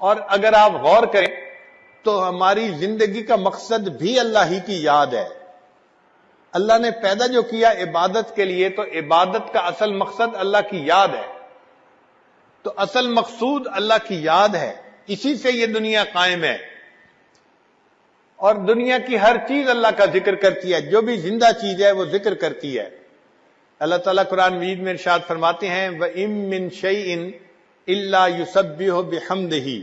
اور اگر آپ غور کریں تو ہماری زندگی کا مقصد بھی اللہ ہی کی یاد ہے. اللہ نے پیدا جو کیا عبادت کے لیے، تو عبادت کا اصل مقصد اللہ کی یاد ہے. تو اصل مقصود اللہ کی یاد ہے، اسی سے یہ دنیا قائم ہے. اور دنیا کی ہر چیز اللہ کا ذکر کرتی ہے، جو بھی زندہ چیز ہے وہ ذکر کرتی ہے. اللہ تعالیٰ قرآن مجید میں ارشاد فرماتے ہیں وَإِن مِّن شَيْءٍ إِلَّا يُسَبِّحُ بِحَمْدِهِ،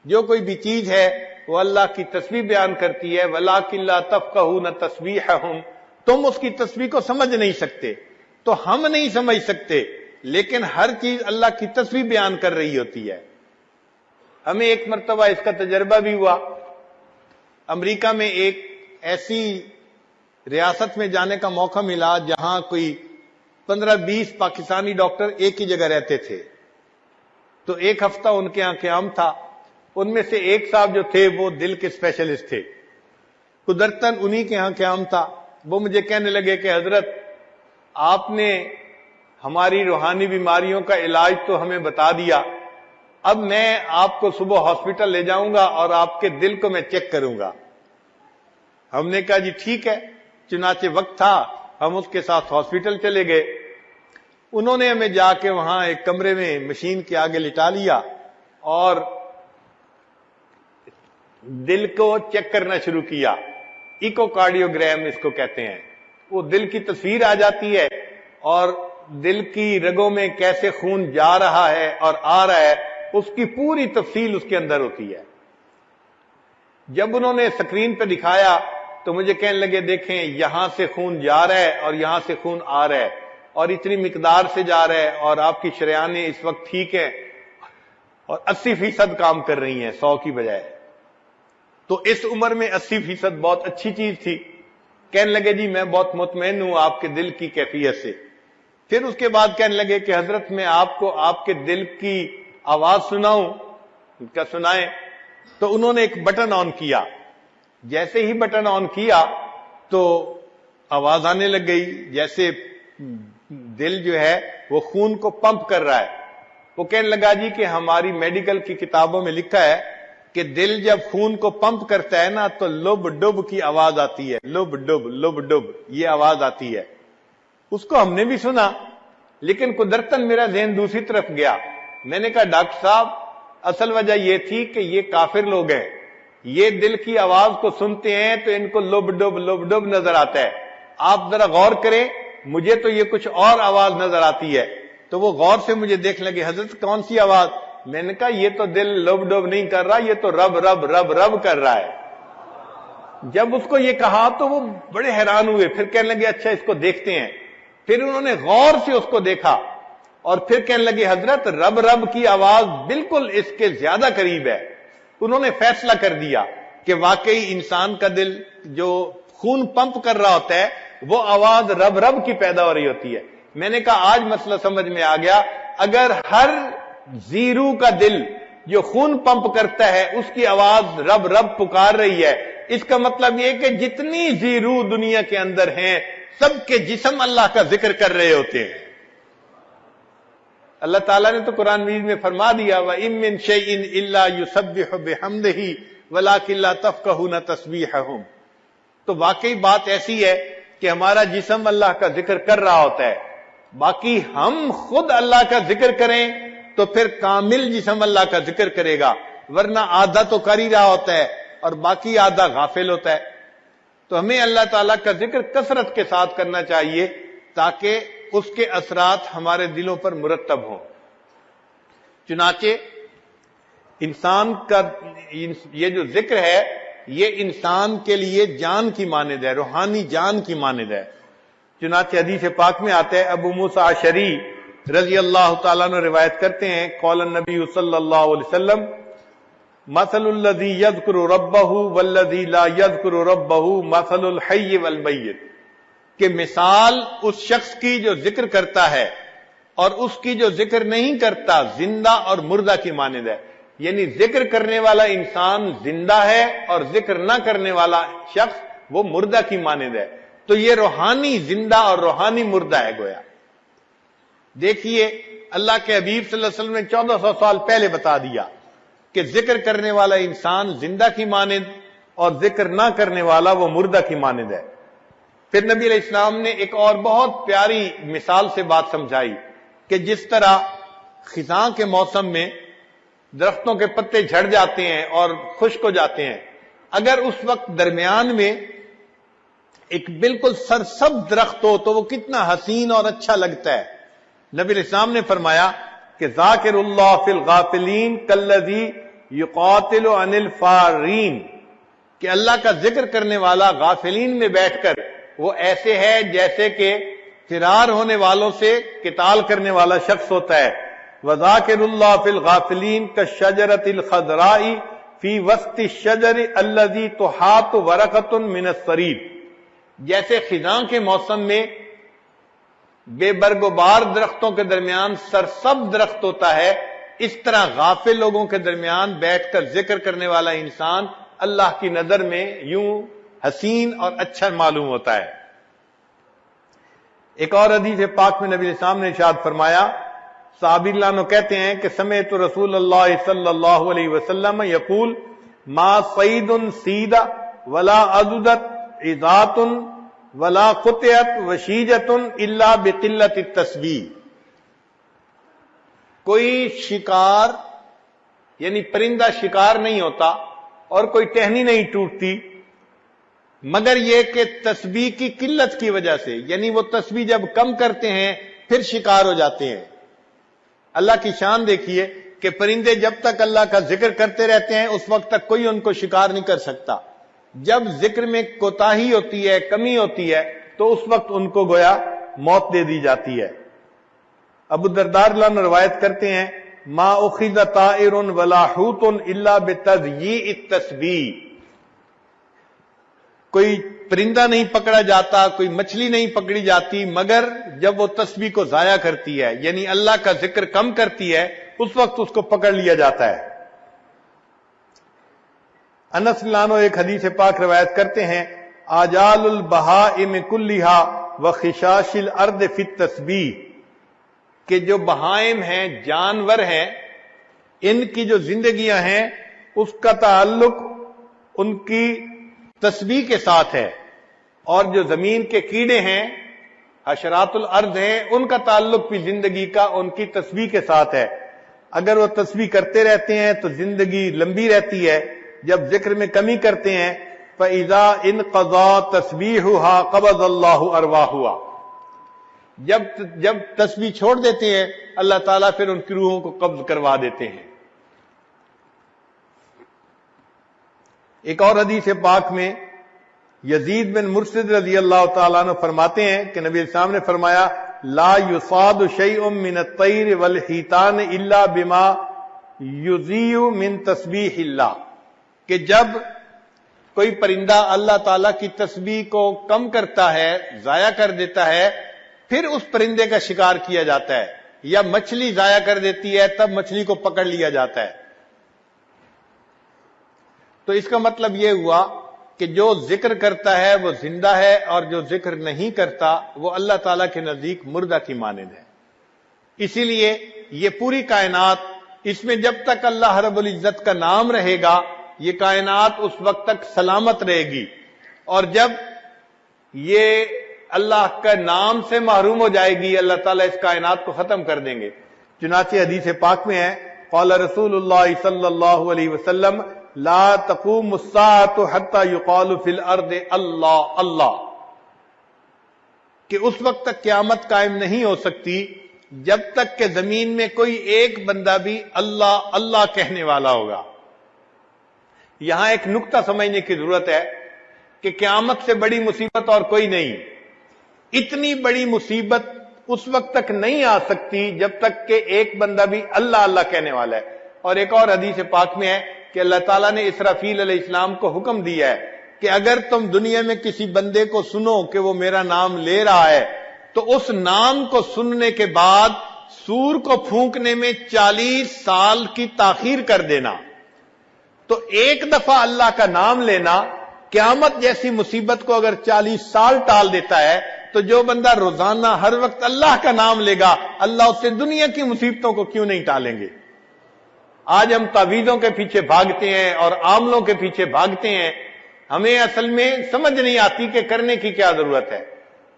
جو کوئی بھی چیز ہے وہ اللہ کی تسبیح بیان کرتی ہے. وَلَٰكِن لَّا تَفْقَهُونَ تَسْبِيحَهُمْ، تم اس کی تسبیح کو سمجھ نہیں سکتے. تو ہم نہیں سمجھ سکتے، لیکن ہر چیز اللہ کی تسبیح بیان کر رہی ہوتی ہے. ہمیں ایک مرتبہ اس کا تجربہ بھی ہوا. امریکہ میں ایک ایسی ریاست میں جانے کا موقع ملا جہاں کوئی 15-20 پاکستانی ڈاکٹر ایک ہی جگہ رہتے تھے. تو ایک ہفتہ ان کے یہاں قیام تھا. ان میں سے ایک صاحب جو تھے وہ دل کے اسپیشلسٹ تھے. قدرتاً انہی کے یہاں قیام تھا. وہ مجھے کہنے لگے کہ حضرت آپ نے ہماری روحانی بیماریوں کا علاج تو ہمیں بتا دیا، اب میں آپ کو صبح ہاسپٹل لے جاؤں گا اور آپ کے دل کو میں چیک کروں گا. ہم نے کہا جی ٹھیک ہے. چنانچہ وقت تھا، ہم اس کے ساتھ ہاسپٹل چلے گئے. انہوں نے ہمیں جا کے وہاں ایک کمرے میں مشین کے آگے لٹا لیا اور دل کو چیک کرنا شروع کیا. ایکو کارڈیوگرام اس کو کہتے ہیں. وہ دل کی تصویر آ جاتی ہے اور دل کی رگوں میں کیسے خون جا رہا ہے اور آ رہا ہے اس کی پوری تفصیل اس کے اندر ہوتی ہے. جب انہوں نے اسکرین پہ دکھایا تو مجھے کہنے لگے دیکھیں یہاں سے خون جا رہا ہے اور یہاں سے خون آ رہا ہے اور اتنی مقدار سے جا رہا ہے اور آپ کی شریانیں اس وقت ٹھیک ہیں اور 80% کام کر رہی ہیں 100 کی بجائے. تو اس عمر میں 80% بہت اچھی چیز تھی. کہنے لگے جی میں بہت مطمئن ہوں آپ کے دل کی کیفیت سے. پھر اس کے بعد کہنے لگے کہ حضرت میں آپ کو آپ کے دل کی آواز سناؤں. کیا سنائیں؟ تو انہوں نے ایک بٹن آن کیا. جیسے ہی بٹن آن کیا تو آواز آنے لگ گئی جیسے دل جو ہے وہ خون کو پمپ کر رہا ہے. وہ کہنے لگا جی کہ ہماری میڈیکل کی کتابوں میں لکھا ہے کہ دل جب خون کو پمپ کرتا ہے نا تو لب ڈب کی آواز آتی ہے. لب ڈب یہ آواز آتی ہے. اس کو ہم نے بھی سنا لیکن قدرتاً میرا ذہن دوسری طرف گیا. میں نے کہا ڈاکٹر صاحب اصل وجہ یہ تھی کہ یہ کافر لوگ ہیں، یہ دل کی آواز کو سنتے ہیں تو ان کو لب ڈب نظر آتا ہے. آپ ذرا غور کریں، مجھے تو یہ کچھ اور آواز نظر آتی ہے. تو وہ غور سے مجھے دیکھ لگے حضرت کون سی آواز؟ میں نے کہا یہ تو دل لب ڈب نہیں کر رہا، یہ تو رب رب رب رب کر رہا ہے. جب اس کو یہ کہا تو وہ بڑے حیران ہوئے. پھر کہنے لگے اچھا اس کو دیکھتے ہیں. پھر انہوں نے غور سے اس کو دیکھا اور پھر کہنے لگے حضرت رب رب کی آواز بالکل اس کے زیادہ قریب ہے. انہوں نے فیصلہ کر دیا کہ واقعی انسان کا دل جو خون پمپ کر رہا ہوتا ہے وہ آواز رب رب کی پیدا ہو رہی ہوتی ہے. میں نے کہا آج مسئلہ سمجھ میں آ گیا. اگر ہر زیرو کا دل جو خون پمپ کرتا ہے اس کی آواز رب رب پکار رہی ہے، اس کا مطلب یہ کہ جتنی زیرو دنیا کے اندر ہیں سب کے جسم اللہ کا ذکر کر رہے ہوتے ہیں. اللہ تعالیٰ نے تو قرآن مجید میں فرما دیا وَإِن مِّن شَيْءٍ إِلَّا يُسَبِّحُ بِحَمْدِهِ وَلَٰكِن لَّا تَفْقَهُونَ تَسْبِيحَهُمْ. تو واقعی بات ایسی ہے کہ ہمارا جسم اللہ کا ذکر کر رہا ہوتا ہے. باقی ہم خود اللہ کا ذکر کریں تو پھر کامل جسم اللہ کا ذکر کرے گا، ورنہ آدھا تو کر ہی رہا ہوتا ہے اور باقی آدھا غافل ہوتا ہے. تو ہمیں اللہ تعالیٰ کا ذکر کثرت کے ساتھ کرنا چاہیے تاکہ اس کے اثرات ہمارے دلوں پر مرتب ہوں. چنانچہ انسان کا یہ جو ذکر ہے یہ انسان کے لیے جان کی مانند ہے، روحانی جان کی مانند ہے. چنانچہ حدیث پاک میں آتا ہے، ابو موسیٰ اشعری رضی اللہ تعالیٰ عنہ روایت کرتے ہیں قول النبی صلی اللہ علیہ وسلم مثل الذی یذکر ربہ والذی لا یذکر ربہ مثل الحی والمیت، کہ مثال اس شخص کی جو ذکر کرتا ہے اور اس کی جو ذکر نہیں کرتا زندہ اور مردہ کی مانند ہے. یعنی ذکر کرنے والا انسان زندہ ہے اور ذکر نہ کرنے والا شخص وہ مردہ کی مانند ہے. تو یہ روحانی زندہ اور روحانی مردہ ہے گویا. دیکھیے اللہ کے حبیب صلی اللہ علیہ وسلم نے 1400 سال پہلے بتا دیا کہ ذکر کرنے والا انسان زندہ کی مانند اور ذکر نہ کرنے والا وہ مردہ کی مانند ہے۔ پھر نبی علیہ السلام نے ایک اور بہت پیاری مثال سے بات سمجھائی کہ جس طرح خزاں کے موسم میں درختوں کے پتے جھڑ جاتے ہیں اور خشک ہو جاتے ہیں، اگر اس وقت درمیان میں ایک بالکل سرسبز درخت ہو تو وہ کتنا حسین اور اچھا لگتا ہے۔ نبی علیہ السلام نے فرمایا کہ ذاکر اللہ فی الغافلین کالذی یقاتل عن الفارین، کہ اللہ کا ذکر کرنے والا غافلین میں بیٹھ کر وہ ایسے ہے جیسے کہ فرار ہونے والوں سے قتال کرنے والا شخص ہوتا ہے۔ وذاکر اللہ فی الغافلین کالشجرۃ الخضراء فی وسط الشجر الذی تحاط ورقۃ من الصریب، جیسے خزاں کے موسم میں بے برگ و بار درختوں کے درمیان سرسبز درخت ہوتا ہے، اس طرح غافل لوگوں کے درمیان بیٹھ کر ذکر کرنے والا انسان اللہ کی نظر میں یوں حسین اور اچھا معلوم ہوتا ہے۔ ایک اور حدیث پاک میں نبی علیہ السلام نے ارشاد فرمایا، صحابی اللہ عنہ کہتے ہیں کہ سمعت رسول اللہ صلی اللہ علیہ وسلم یقول ما صید سید ولا عضدت عظات ولا قطعت وشیجت الا بقلت التسبیح، کوئی شکار یعنی پرندہ شکار نہیں ہوتا اور کوئی ٹہنی نہیں ٹوٹتی مگر یہ کہ تسبیح کی قلت کی وجہ سے، یعنی وہ تسبیح جب کم کرتے ہیں پھر شکار ہو جاتے ہیں۔ اللہ کی شان دیکھیے کہ پرندے جب تک اللہ کا ذکر کرتے رہتے ہیں اس وقت تک کوئی ان کو شکار نہیں کر سکتا، جب ذکر میں کوتاہی ہوتی ہے، کمی ہوتی ہے، تو اس وقت ان کو گویا موت دے دی جاتی ہے۔ ابو الدرداء رضی اللہ عنہ روایت کرتے ہیں ما اخذ طائر ولا حوت الا بتضییع التسبیح، کوئی پرندہ نہیں پکڑا جاتا، کوئی مچھلی نہیں پکڑی جاتی مگر جب وہ تسبیح کو ضائع کرتی ہے، یعنی اللہ کا ذکر کم کرتی ہے، اس وقت اس کو پکڑ لیا جاتا ہے۔ انس رضی اللہ عنہ ایک حدیث پاک روایت کرتے ہیں آجال البہائم کلھا وخشاش الارض فی التسبیح، کہ جو بہائم ہیں، جانور ہیں، ان کی جو زندگیاں ہیں اس کا تعلق ان کی تسبیح کے ساتھ ہے، اور جو زمین کے کیڑے ہیں، حشرات الارض ہیں، ان کا تعلق بھی زندگی کا ان کی تسبیح کے ساتھ ہے۔ اگر وہ تسبیح کرتے رہتے ہیں تو زندگی لمبی رہتی ہے، جب ذکر میں کمی کرتے ہیں فَإِذَا إِنْقَضَى تَسْبِيحُهَا قَبَضَ اللَّهُ أَرْوَاحُهَا، جب تسبیح چھوڑ دیتے ہیں اللہ تعالیٰ پھر ان کی روحوں کو قبض کروا دیتے ہیں۔ ایک اور حدیث پاک میں یزید بن مرشد رضی اللہ تعالیٰ عنہ فرماتے ہیں کہ نبی السلام نے فرمایا لا يصاد شيء من الطير والحيتان الا بما يذيع من تسبيح الله، کہ جب کوئی پرندہ اللہ تعالیٰ کی تسبیح کو کم کرتا ہے، ضائع کر دیتا ہے، پھر اس پرندے کا شکار کیا جاتا ہے، یا مچھلی ضائع کر دیتی ہے تب مچھلی کو پکڑ لیا جاتا ہے۔ تو اس کا مطلب یہ ہوا کہ جو ذکر کرتا ہے وہ زندہ ہے، اور جو ذکر نہیں کرتا وہ اللہ تعالیٰ کے نزدیک مردہ کی مانند ہے۔ اسی لیے یہ پوری کائنات، اس میں جب تک اللہ رب العزت کا نام رہے گا یہ کائنات اس وقت تک سلامت رہے گی، اور جب یہ اللہ کا نام سے محروم ہو جائے گی اللہ تعالیٰ اس کائنات کو ختم کر دیں گے۔ چنانچہ حدیث پاک میں ہے قال رسول اللہ صلی اللہ علیہ وسلم لا تقوم الساعة حتى يقال في الارض اللہ اللہ، کہ اس وقت تک قیامت قائم نہیں ہو سکتی جب تک کہ زمین میں کوئی ایک بندہ بھی اللہ اللہ کہنے والا ہوگا۔ یہاں ایک نقطہ سمجھنے کی ضرورت ہے کہ قیامت سے بڑی مصیبت اور کوئی نہیں، اتنی بڑی مصیبت اس وقت تک نہیں آ سکتی جب تک کہ ایک بندہ بھی اللہ اللہ کہنے والا ہے۔ اور ایک اور حدیث پاک میں ہے کہ اللہ تعالیٰ نے اسرافیل علیہ السلام کو حکم دیا ہے کہ اگر تم دنیا میں کسی بندے کو سنو کہ وہ میرا نام لے رہا ہے تو اس نام کو سننے کے بعد سور کو پھونکنے میں 40 سال کی تاخیر کر دینا۔ تو ایک دفعہ اللہ کا نام لینا قیامت جیسی مصیبت کو اگر 40 سال ٹال دیتا ہے تو جو بندہ روزانہ ہر وقت اللہ کا نام لے گا اللہ اس سے دنیا کی مصیبتوں کو کیوں نہیں ٹالیں گے۔ آج ہم تعویذوں کے پیچھے بھاگتے ہیں اور عاملوں کے پیچھے بھاگتے ہیں، ہمیں اصل میں سمجھ نہیں آتی کہ کرنے کی کیا ضرورت ہے۔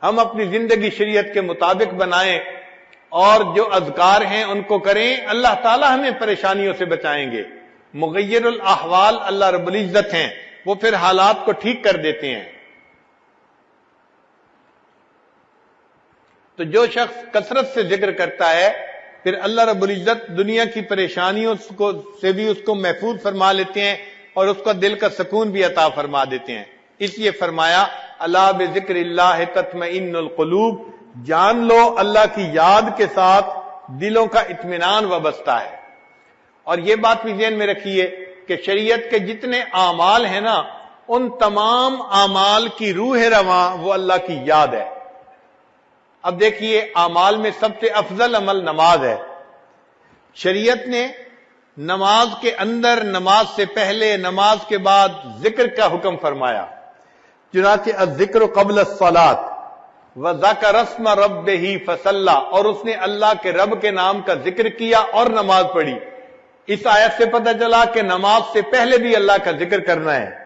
ہم اپنی زندگی شریعت کے مطابق بنائیں اور جو اذکار ہیں ان کو کریں، اللہ تعالی ہمیں پریشانیوں سے بچائیں گے۔ مغیر الاحوال اللہ رب العزت ہیں، وہ پھر حالات کو ٹھیک کر دیتے ہیں۔ تو جو شخص کثرت سے ذکر کرتا ہے پھر اللہ رب العزت دنیا کی پریشانیوں سے بھی اس کو محفوظ فرما لیتے ہیں اور اس کا دل کا سکون بھی عطا فرما دیتے ہیں۔ اس لیے فرمایا الا بذکر اللہ تطمئن القلوب، جان لو اللہ کی یاد کے ساتھ دلوں کا اطمینان وابستہ ہے۔ اور یہ بات بھی ذہن میں رکھیے کہ شریعت کے جتنے اعمال ہیں نا، ان تمام اعمال کی روح رواں وہ اللہ کی یاد ہے۔ اب دیکھیے اعمال میں سب سے افضل عمل نماز ہے۔ شریعت نے نماز کے اندر، نماز سے پہلے، نماز کے بعد ذکر کا حکم فرمایا، چنانچہ الذکر قبل الصلاۃ وذکر اسم ربہ فصلی، اور اس نے اللہ کے رب کے نام کا ذکر کیا اور نماز پڑھی۔ اس آیت سے پتہ چلا کہ نماز سے پہلے بھی اللہ کا ذکر کرنا ہے۔